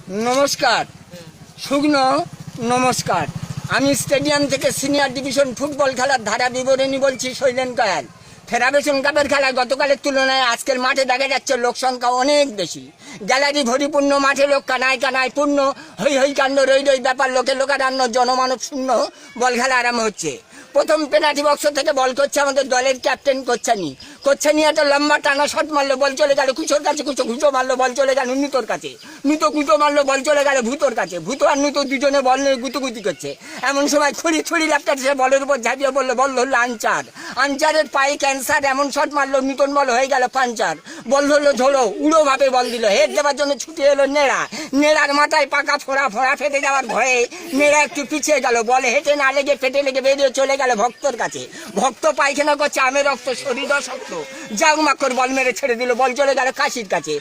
নমস্কার, শুকনো নমস্কার। আমি স্টেডিয়াম থেকে সিনিয়র ডিভিশন ফুটবল খেলার ধারা বিবরণী বলছি শৈলেন কয়াল। ফেডারেশন কাপের খেলায় গতকালের তুলনায় আজকের মাঠে দেখা যাচ্ছে লোক সংখ্যা অনেক বেশি। গ্যালারি ভরিপূর্ণ, মাঠে লোক কানায় কানায় পূর্ণ, হই হই কাণ্ড রই রই ব্যাপার, লোকে লোকারণ্য, জনমানব শূন্য বল খেলা আরম্ভ হচ্ছে। প্রথম পেনাল্টি বক্স থেকে বল করছে আমাদের দলের ক্যাপ্টেন কোচ্ছানি একটা লম্বা টানা শট মারলো, বল চলে গেল কুচোর কাছে, ঘুচো মারলো, বল চলে গেল নুতোর কাছে, কুচো মারলো, বল চলে গেল ভূতোর কাছে, ভূতো আর নুতো দুজনে বল নিয়ে গুতুগুতি করছে। এমন সময় ছুরি ল্যাপটা সে বলের উপর ঝাঁপিয়ে বললো, বল ধরলো আনচারের পায়ে ক্যান্সার, এমন শট মারলো নূতন বল হয়ে গেল পাঞ্চার। বল ধরলো ঝোড়ো, উড়ো ভাবে বল দিল, হেড দেওয়ার জন্য ছুটে এলো নেড়ার মাথায় পাকা ফোড়া ফেটে যাওয়ার ভয়ে নেড়া একটু পিছিয়ে গেল, বলে হেঁটে না লেগে ফেটে লেগে বেরিয়ে চলে গেল ভক্তর কাছে। ভক্ত পায়খানা করছে, আমের রক্ত শরীর অশক্ত, জাগ মাকড় বল মেরে ছেড়ে দিল, বল চলে গেল কাশির কাছে।